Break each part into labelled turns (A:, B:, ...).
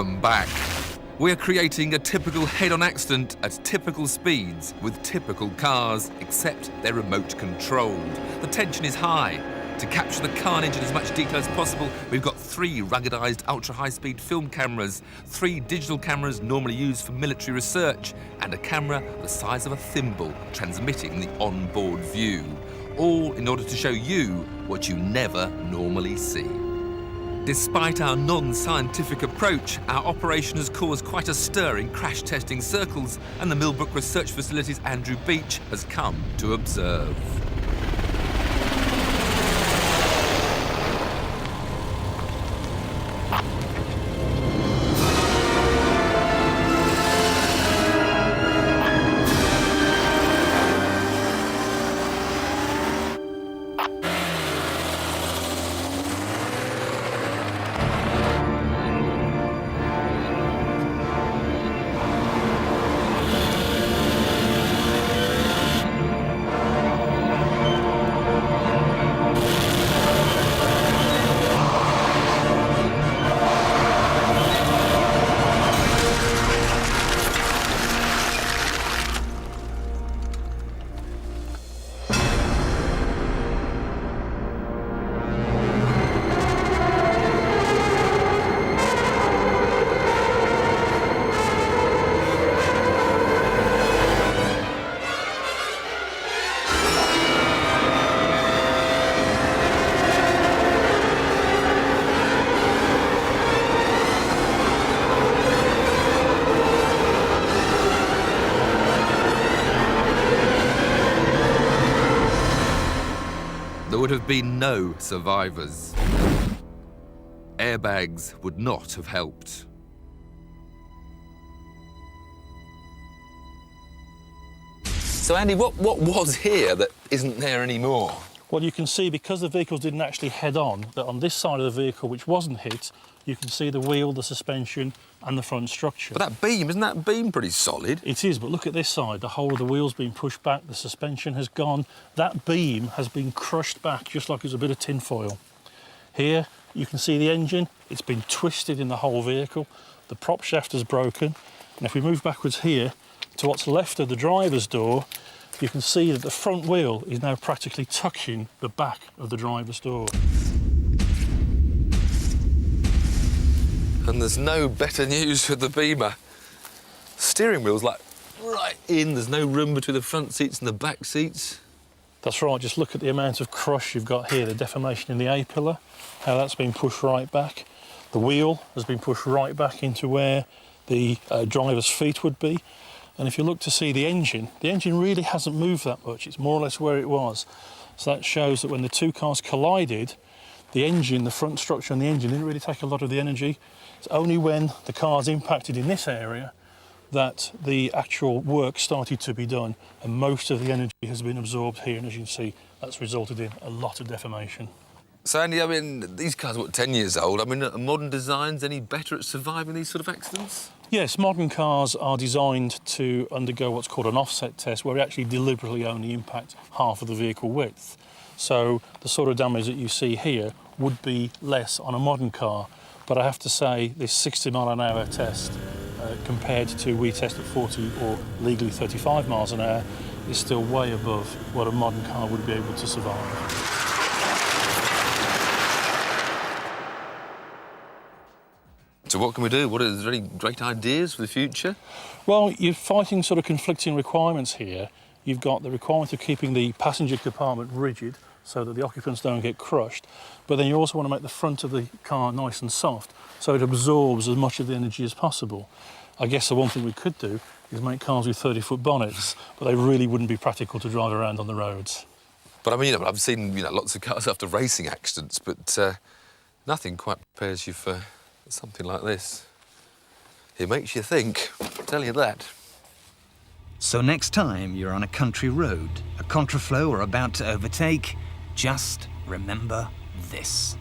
A: Welcome back. We're creating a typical head-on accident at typical speeds with typical cars, except they're remote controlled. The tension is high. To capture the carnage in as much detail as possible, we've got 3 ruggedized ultra-high-speed film cameras, 3 digital cameras normally used for military research, and a camera the size of a thimble transmitting the onboard view. All in order to show you what you never normally see. Despite our non-scientific approach, our operation has caused quite a stir in crash testing circles, and the Millbrook Research Facility's Andrew Beach has come to observe. There would have been no survivors. Airbags would not have helped. So Andy, what was here that isn't there anymore?
B: Well, you can see, because the vehicles didn't actually head on, that on this side of the vehicle, which wasn't hit, you can see the wheel, the suspension and the front structure.
A: But that beam, isn't that beam pretty solid?
B: It is, but look at this side. The whole of the wheel's been pushed back, the suspension has gone. That beam has been crushed back, just like it's a bit of tin foil. Here, you can see the engine. It's been twisted in the whole vehicle. The prop shaft is broken. And if we move backwards here to what's left of the driver's door, you can see that the front wheel is now practically touching the back of the driver's door.
A: And there's no better news for the Beamer. Steering wheel's like right in. There's no room between the front seats and the back seats.
B: That's right, just look at the amount of crush you've got here, the deformation in the A-pillar, how that's been pushed right back. The wheel has been pushed right back into where the driver's feet would be. And if you look to see the engine really hasn't moved that much. It's more or less where it was. So that shows that when the two cars collided, the engine, the front structure and the engine didn't really take a lot of the energy. It's only when the cars impacted in this area that the actual work started to be done, and most of the energy has been absorbed here, and as you can see, that's resulted in a lot of deformation.
A: So Andy, I mean, these cars are, what, 10 years old? I mean, are modern designs any better at surviving these sort of accidents?
B: Yes, modern cars are designed to undergo what's called an offset test, where we actually deliberately only impact half of the vehicle width. So the sort of damage that you see here would be less on a modern car. But I have to say, this 60 mile an hour test, compared to we test at 40 or legally 35 miles an hour, is still way above what a modern car would be able to survive.
A: So what can we do? Is there any great ideas for the future?
B: Well, you're fighting sort of conflicting requirements here. You've got the requirement of keeping the passenger compartment rigid so that the occupants don't get crushed, but then you also want to make the front of the car nice and soft so it absorbs as much of the energy as possible. I guess the one thing we could do is make cars with 30-foot bonnets, but they really wouldn't be practical to drive around on the roads.
A: But I mean, I've seen lots of cars after racing accidents, but nothing quite prepares you for something like this. It makes you think, I'll tell you that.
C: So next time you're on a country road, a contraflow or about to overtake, just remember this.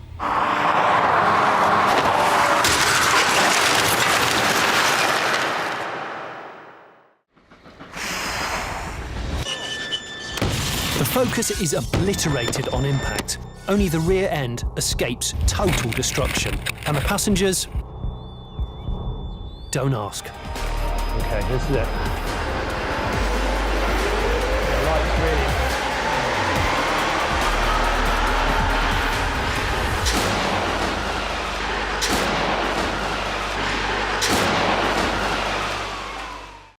D: The Focus is obliterated on impact. Only the rear end escapes total destruction. And the passengers? don't ask.
E: Okay, this is it. The light's really